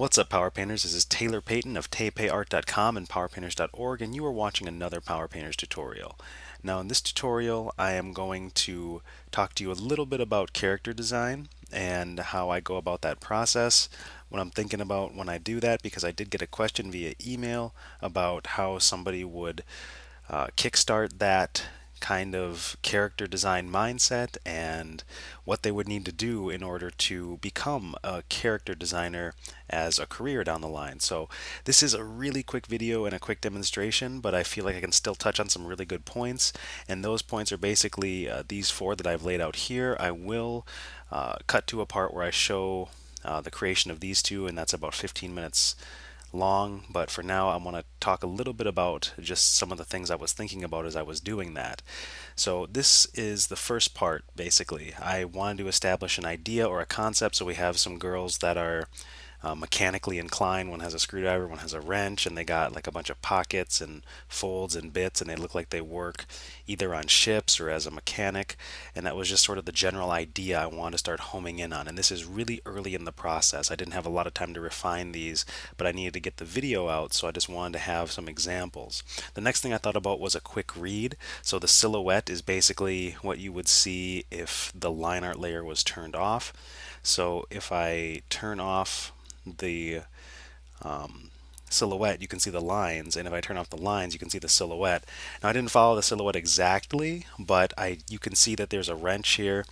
What's up, Power Painters? This is Taylor Payton of taypayart.com and powerpainters.org, and you are watching another Power Painters tutorial. Now, in this tutorial, I am going to talk to you a little bit about character design and how I go about that process, what I'm thinking about when I do that, because I did get a question via email about how somebody would kickstart that kind of character design mindset and what they would need to do in order to become a character designer as a career down the line. So this is a really quick video and a quick demonstration, but I feel like I can still touch on some really good points, and those points are basically these four that I've laid out here. I will cut to a part where I show the creation of these two, and that's about 15 minutes long, but for now I want to talk a little bit about just some of the things I was thinking about as I was doing that. So this is the first part. Basically, I wanted to establish an idea or a concept, so we have some girls that are mechanically inclined. One has a screwdriver, one has a wrench, and they got like a bunch of pockets and folds and bits, and they look like they work either on ships or as a mechanic. And that was just sort of the general idea I wanted to start homing in on. And this is really early in the process. I didn't have a lot of time to refine these, but I needed to get the video out, so I just wanted to have some examples. The next thing I thought about was a quick read. So the silhouette is basically what you would see if the line art layer was turned off. So if I turn off the silhouette, you can see the lines, and if I turn off the lines, you can see the silhouette. Now I didn't follow the silhouette exactly, but you can see that there's a wrench here,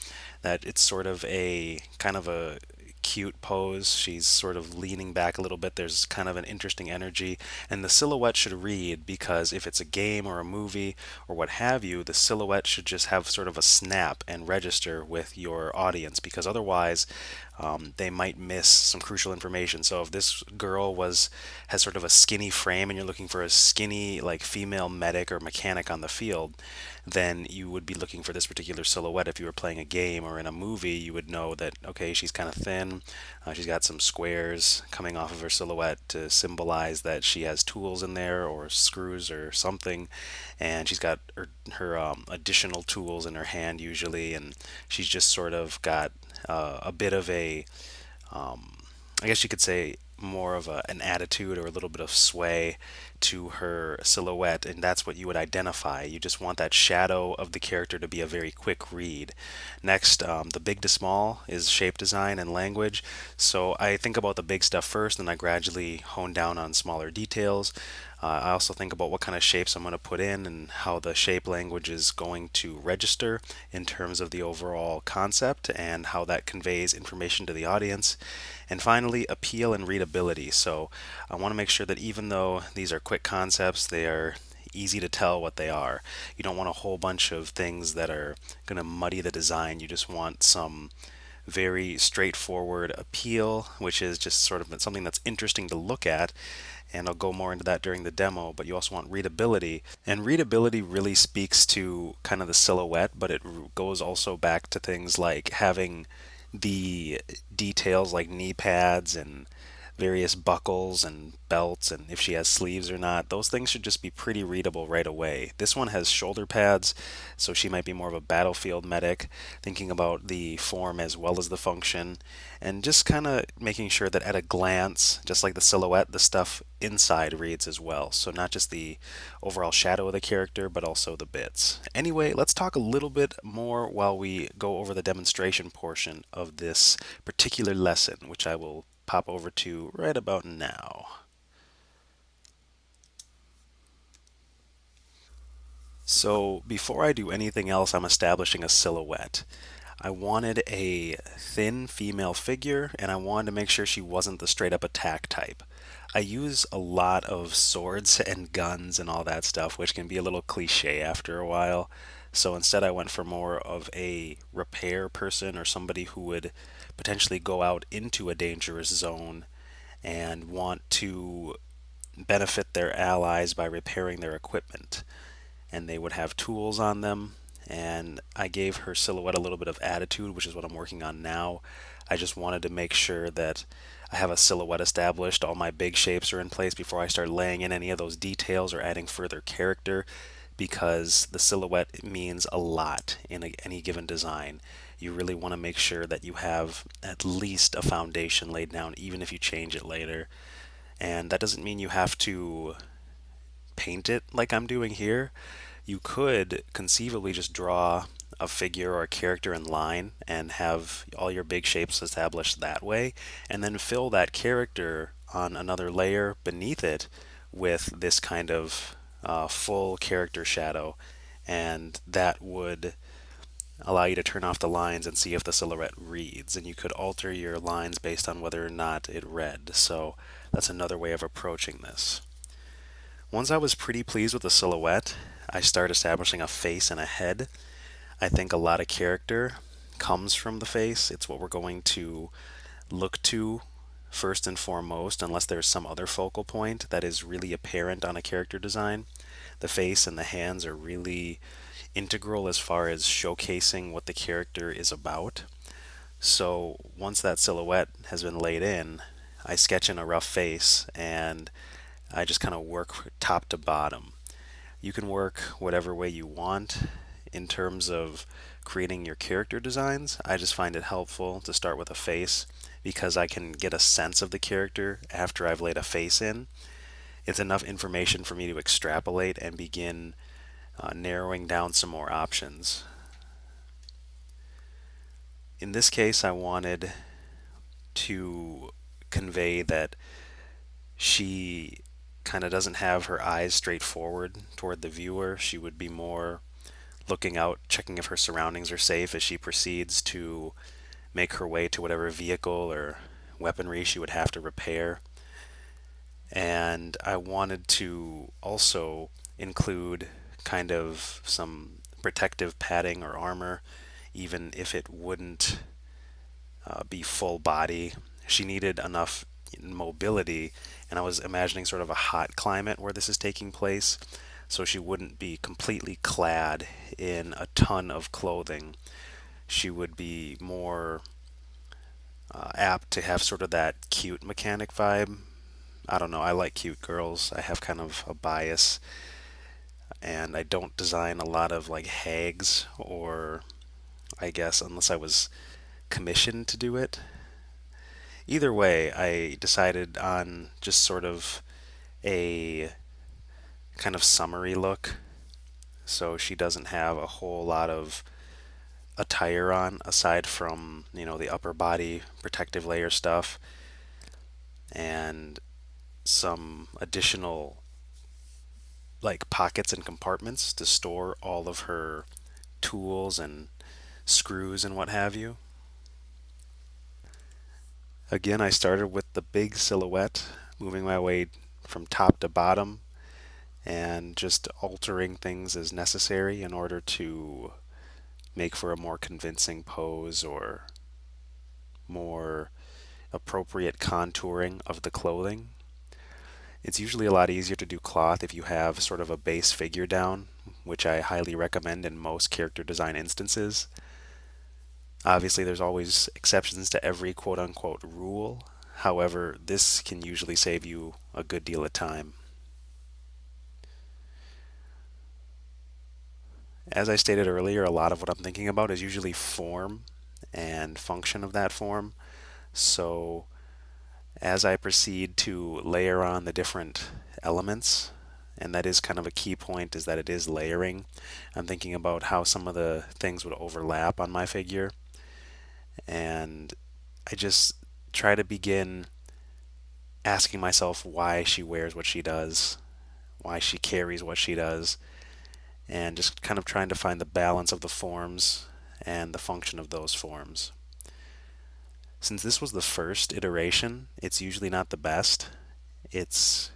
that it's sort of a kind of a cute pose. She's sort of leaning back a little bit. There's kind of an interesting energy, and the silhouette should read, because if it's a game or a movie or what have you, the silhouette should just have sort of a snap and register with your audience, because otherwise they might miss some crucial information. So if this girl has sort of a skinny frame and you're looking for a skinny like female medic or mechanic on the field, then you would be looking for this particular silhouette. If you were playing a game or in a movie, you would know that, okay, she's kind of thin, she's got some squares coming off of her silhouette to symbolize that she has tools in there or screws or something, and she's got her additional tools in her hand usually, and she's just sort of got a bit of a, I guess you could say, more of an attitude or a little bit of sway to her silhouette, and that's what you would identify. You just want that shadow of the character to be a very quick read. Next, the big to small is shape design and language. So I think about the big stuff first, and I gradually hone down on smaller details. I also think about what kind of shapes I'm going to put in and how the shape language is going to register in terms of the overall concept and how that conveys information to the audience. And finally, appeal and readability. So I want to make sure that even though these are quick concepts, they are easy to tell what they are. You don't want a whole bunch of things that are going to muddy the design. You just want some very straightforward appeal, which is just sort of something that's interesting to look at, and I'll go more into that during the demo. But you also want readability, and readability really speaks to kind of the silhouette, but it goes also back to things like having the details like knee pads and various buckles and belts, and if she has sleeves or not. Those things should just be pretty readable right away. This one has shoulder pads, so she might be more of a battlefield medic, thinking about the form as well as the function, and just kind of making sure that at a glance, just like the silhouette, the stuff inside reads as well. So not just the overall shadow of the character, but also the bits. Anyway, let's talk a little bit more while we go over the demonstration portion of this particular lesson, which I will pop over to right about now. So before I do anything else, I'm establishing a silhouette. I wanted a thin female figure, and I wanted to make sure she wasn't the straight up attack type. I use a lot of swords and guns and all that stuff, which can be a little cliche after a while. So instead I went for more of a repair person, or somebody who would potentially go out into a dangerous zone and want to benefit their allies by repairing their equipment. And they would have tools on them. And I gave her silhouette a little bit of attitude, which is what I'm working on now. I just wanted to make sure that I have a silhouette established. All my big shapes are in place before I start laying in any of those details or adding further character, because the silhouette means a lot in any given design. you really want to make sure that you have at least a foundation laid down, even if you change it later. And that doesn't mean you have to paint it like I'm doing here. You could conceivably just draw a figure or a character in line and have all your big shapes established that way, and then fill that character on another layer beneath it with this kind of full character shadow, and that would allow you to turn off the lines and see if the silhouette reads. And you could alter your lines based on whether or not it read. So that's another way of approaching this. Once I was pretty pleased with the silhouette, I started establishing a face and a head. I think a lot of character comes from the face. It's what we're going to look to first and foremost, unless there's some other focal point that is really apparent on a character design. The face and the hands are really integral as far as showcasing what the character is about. So once that silhouette has been laid in, I sketch in a rough face and I just kind of work top to bottom. You can work whatever way you want in terms of creating your character designs. I just find it helpful to start with a face because I can get a sense of the character after I've laid a face in. It's enough information for me to extrapolate and begin narrowing down some more options. In this case, I wanted to convey that she kind of doesn't have her eyes straight forward toward the viewer. She would be more looking out, checking if her surroundings are safe as she proceeds to make her way to whatever vehicle or weaponry she would have to repair. And I wanted to also include kind of some protective padding or armor, even if it wouldn't be full body. She needed enough mobility, and I was imagining sort of a hot climate where this is taking place, so she wouldn't be completely clad in a ton of clothing. She would be more apt to have sort of that cute mechanic vibe. I don't know, I like cute girls. I have kind of a bias, and I don't design a lot of like hags, or I guess unless I was commissioned to do it. Either way, I decided on just sort of a kind of summery look. So she doesn't have a whole lot of attire on aside from, the upper body protective layer stuff and some additional like pockets and compartments to store all of her tools and screws and what have you. Again, I started with the big silhouette, moving my way from top to bottom and just altering things as necessary in order to make for a more convincing pose or more appropriate contouring of the clothing. It's usually a lot easier to do cloth if you have sort of a base figure down, which I highly recommend in most character design instances. Obviously, there's always exceptions to every quote unquote rule. However, this can usually save you a good deal of time. As I stated earlier, a lot of what I'm thinking about is usually form and function of that form. So as I proceed to layer on the different elements, and that is kind of a key point, is that it is layering. I'm thinking about how some of the things would overlap on my figure, and I just try to begin asking myself why she wears what she does, why she carries what she does, and just kind of trying to find the balance of the forms and the function of those forms. Since this was the first iteration, it's usually not the best. It's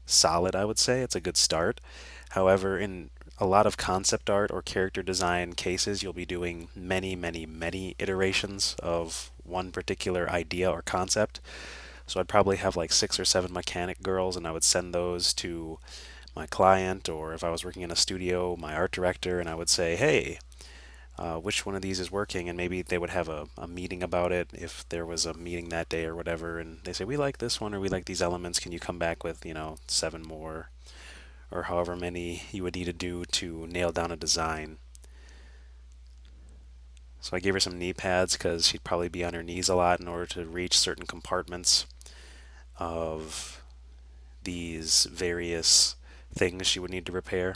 solid, I would say. It's a good start. However, in a lot of concept art or character design cases, you'll be doing many, many, many iterations of one particular idea or concept. So I'd probably have like 6 or 7 mechanic girls, and I would send those to my client, or if I was working in a studio, my art director, and I would say, hey, which one of these is working? And maybe they would have a meeting about it if there was a meeting that day or whatever, and they say, we like this one or we like these elements. Can you come back with, 7 more or however many you would need to do to nail down a design? So I gave her some knee pads because she'd probably be on her knees a lot in order to reach certain compartments of these various things she would need to repair.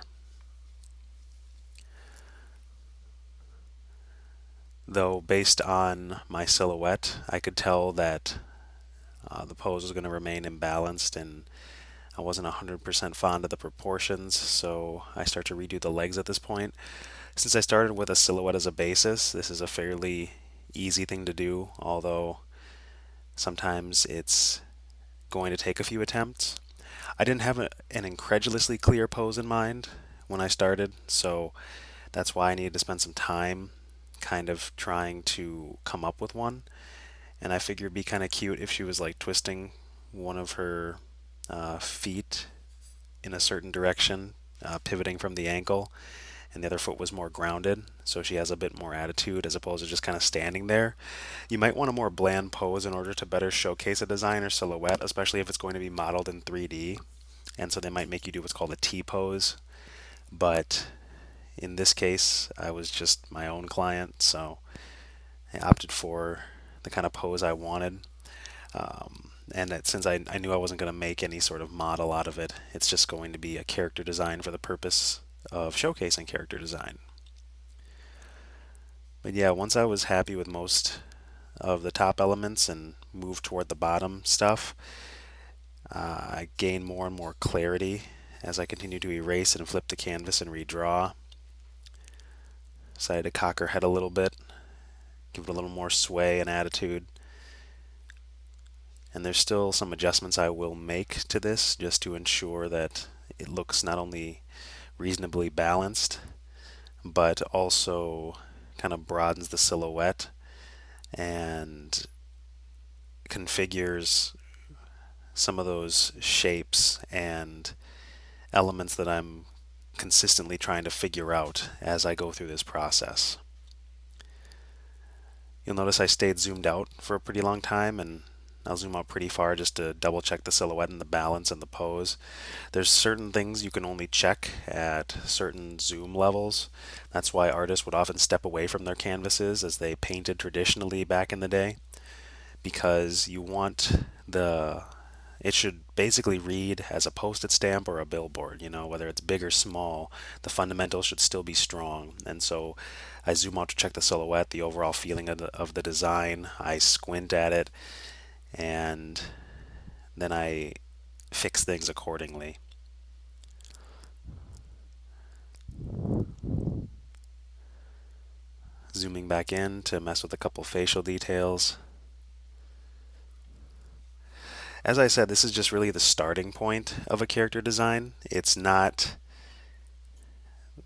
Though, based on my silhouette, I could tell that the pose was going to remain imbalanced, and I wasn't 100% fond of the proportions, so I start to redo the legs at this point. Since I started with a silhouette as a basis, this is a fairly easy thing to do, although sometimes it's going to take a few attempts. I didn't have an incredulously clear pose in mind when I started, so that's why I needed to spend some time kind of trying to come up with one. And I figured it'd be kind of cute if she was like twisting one of her feet in a certain direction, pivoting from the ankle, and the other foot was more grounded, so she has a bit more attitude as opposed to just kind of standing there. You might want a more bland pose in order to better showcase a designer's silhouette, especially if it's going to be modeled in 3D. And so they might make you do what's called a T pose. But in this case, I was just my own client, so I opted for the kind of pose I wanted. And that since I knew I wasn't going to make any sort of model out of it, it's just going to be a character design for the purpose of showcasing character design. But yeah, once I was happy with most of the top elements and moved toward the bottom stuff, I gained more and more clarity as I continued to erase and flip the canvas and redraw. Decided to cock her head a little bit, give it a little more sway and attitude. And there's still some adjustments I will make to this just to ensure that it looks not only reasonably balanced, but also kind of broadens the silhouette and configures some of those shapes and elements that I'm consistently trying to figure out as I go through this process. You'll notice I stayed zoomed out for a pretty long time, and I'll zoom out pretty far just to double check the silhouette and the balance and the pose. There's certain things you can only check at certain zoom levels. That's why artists would often step away from their canvases as they painted traditionally back in the day, because you want it should basically read as a post-it stamp or a billboard, whether it's big or small, the fundamentals should still be strong. And so I zoom out to check the silhouette, the overall feeling of the design. I squint at it, and then I fix things accordingly. Zooming back in to mess with a couple facial details. As I said, this is just really the starting point of a character design. It's not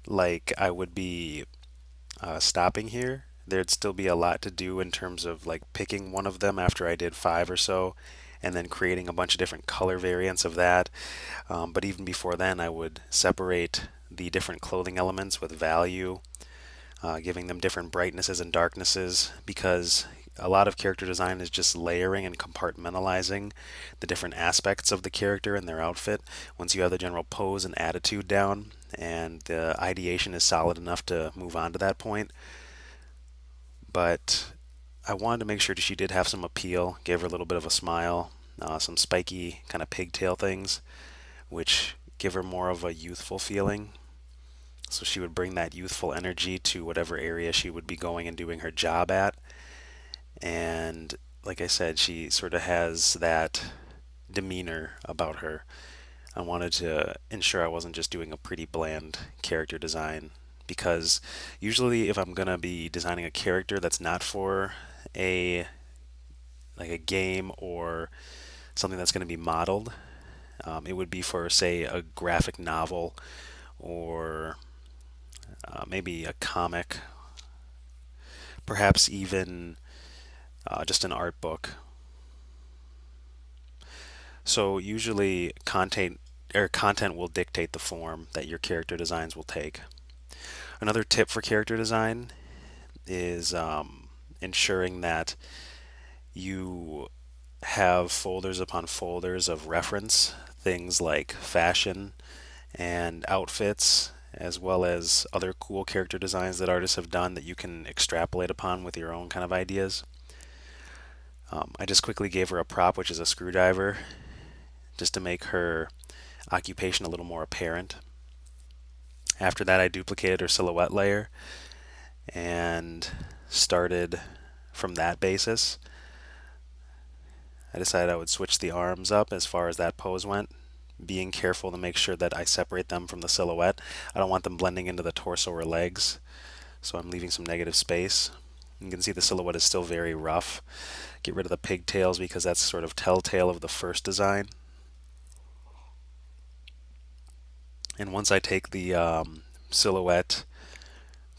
like I would be stopping here. There'd still be a lot to do in terms of like picking one of them after I did 5 or so, and then creating a bunch of different color variants of that. But even before then, I would separate the different clothing elements with value, giving them different brightnesses and darknesses, because a lot of character design is just layering and compartmentalizing the different aspects of the character and their outfit. Once you have the general pose and attitude down, and the ideation is solid enough to move on to that point. But I wanted to make sure that she did have some appeal, gave her a little bit of a smile, some spiky kind of pigtail things, which give her more of a youthful feeling. So she would bring that youthful energy to whatever area she would be going and doing her job at. And like I said, she sort of has that demeanor about her. I wanted to ensure I wasn't just doing a pretty bland character design, because usually if I'm gonna be designing a character that's not for a a game or something that's going to be modeled, it would be for, say, a graphic novel or maybe a comic, perhaps even just an art book. So usually content will dictate the form that your character designs will take. Another tip for character design is ensuring that you have folders upon folders of reference, things like fashion and outfits as well as other cool character designs that artists have done that you can extrapolate upon with your own kind of ideas. I just quickly gave her a prop, which is a screwdriver, just to make her occupation a little more apparent. After that, I duplicated her silhouette layer and started from that basis. I decided I would switch the arms up as far as that pose went, being careful to make sure that I separate them from the silhouette. I don't want them blending into the torso or legs, so I'm leaving some negative space. You can see the silhouette is still very rough. Get rid of the pigtails because that's sort of telltale of the first design. And once I take the silhouette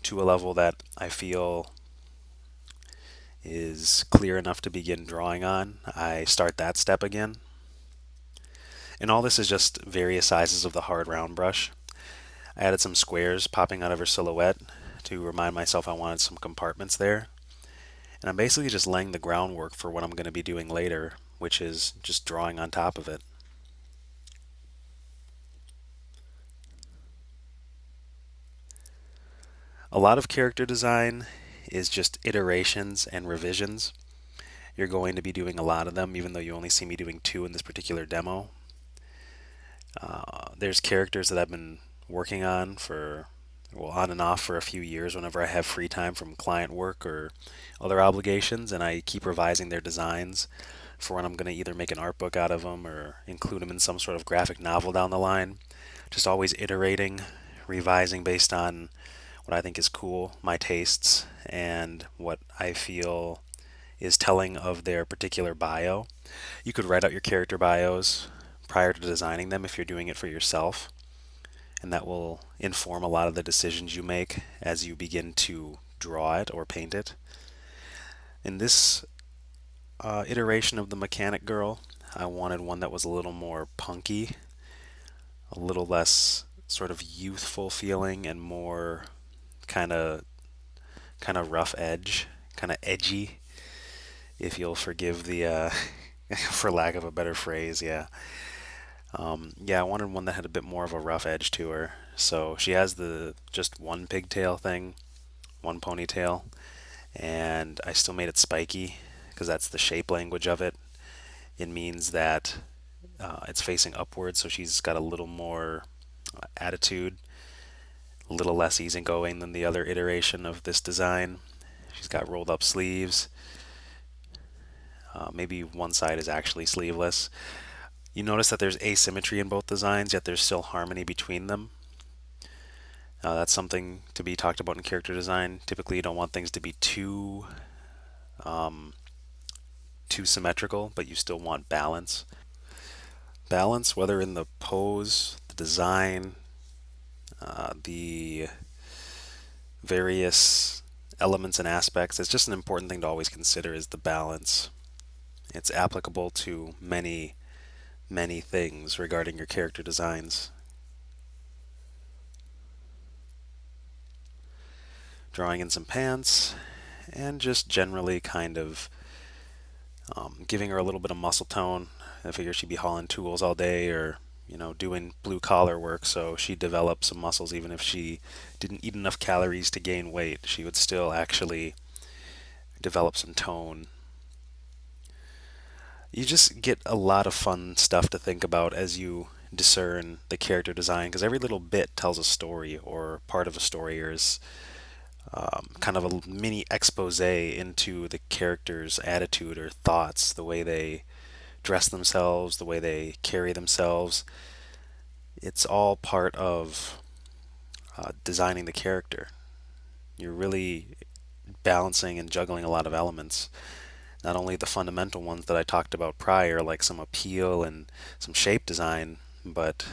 to a level that I feel is clear enough to begin drawing on, I start that step again. And all this is just various sizes of the hard round brush. I added some squares popping out of her silhouette to remind myself I wanted some compartments there. And I'm basically just laying the groundwork for what I'm going to be doing later, which is just drawing on top of it. A lot of character design is just iterations and revisions. You're going to be doing a lot of them, even though you only see me doing 2 in this particular demo. There's characters that I've been working on for, well, on and off for a few years whenever I have free time from client work or other obligations, and I keep revising their designs for when I'm going to either make an art book out of them or include them in some sort of graphic novel down the line. Just always iterating, revising based on what I think is cool, my tastes, and what I feel is telling of their particular bio. You could write out your character bios prior to designing them if you're doing it for yourself, and that will inform a lot of the decisions you make as you begin to draw it or paint it. In this iteration of the Mechanic Girl, I wanted one that was a little more punky, a little less sort of youthful feeling, and more kind of rough edge, kind of edgy, if you'll forgive the for lack of a better phrase. Yeah. Yeah, I wanted one that had a bit more of a rough edge to her. So she has the just one pigtail thing, one ponytail, and I still made it spiky because that's the shape language of it. It means that it's facing upwards, so she's got a little more attitude, a little less easygoing than the other iteration of this design. She's got rolled up sleeves. Maybe one side is actually sleeveless. You notice that there's asymmetry in both designs, yet there's still harmony between them. That's something to be talked about in character design. Typically, you don't want things to be too symmetrical, but you still want balance. Balance, whether in the pose, the design, the various elements and aspects. It's just an important thing to always consider is the balance. It's applicable to many, many things regarding your character designs. Drawing in some pants, and just generally kind of giving her a little bit of muscle tone. I figure she'd be hauling tools all day or doing blue collar work, so she'd develop some muscles even if she didn't eat enough calories to gain weight. She would still actually develop some tone. You just get a lot of fun stuff to think about as you discern the character design, because every little bit tells a story or part of a story, or is kind of a mini expose into the character's attitude or thoughts, the way they dress themselves, the way they carry themselves. It's all part of designing the character. You're really balancing and juggling a lot of elements. Not only the fundamental ones that I talked about prior, like some appeal and some shape design, but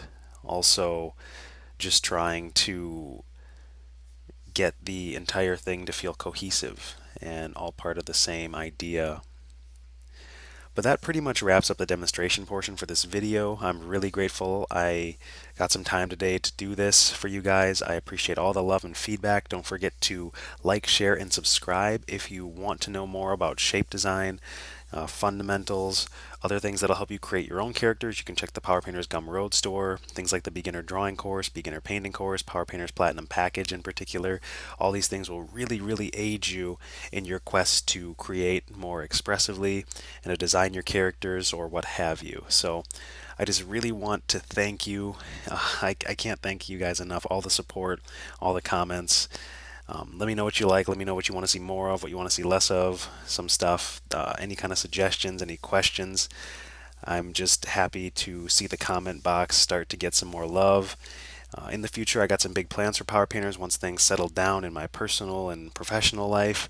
also just trying to get the entire thing to feel cohesive and all part of the same idea. But that pretty much wraps up the demonstration portion for this video. I'm really grateful I got some time today to do this for you guys. I appreciate all the love and feedback. Don't forget to like, share, and subscribe if you want to know more about shape design, fundamentals, other things that'll help you create your own characters. You can check the Power Painters Gumroad store, things like the beginner drawing course, beginner painting course, Power Painters Platinum package in particular. All these things will really aid you in your quest to create more expressively and to design your characters or what have you. So I just really want to thank you. I can't thank you guys enough. All the support, all the comments. Let me know what you like. Let me know what you want to see more of, what you want to see less of, some stuff, any kind of suggestions, any questions. I'm just happy to see the comment box start to get some more love. In the future, I got some big plans for Power Painters once things settle down in my personal and professional life.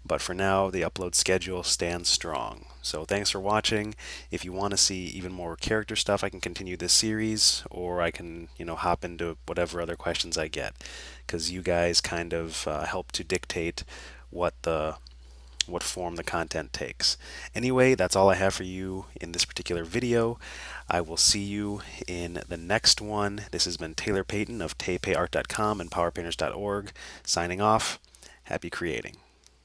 But for now, the upload schedule stands strong. So thanks for watching. If you want to see even more character stuff, I can continue this series, or I can, hop into whatever other questions I get, because you guys kind of help to dictate what form the content takes. Anyway, that's all I have for you in this particular video. I will see you in the next one. This has been Taylor Payton of TayPayArt.com and PowerPainters.org signing off. Happy creating.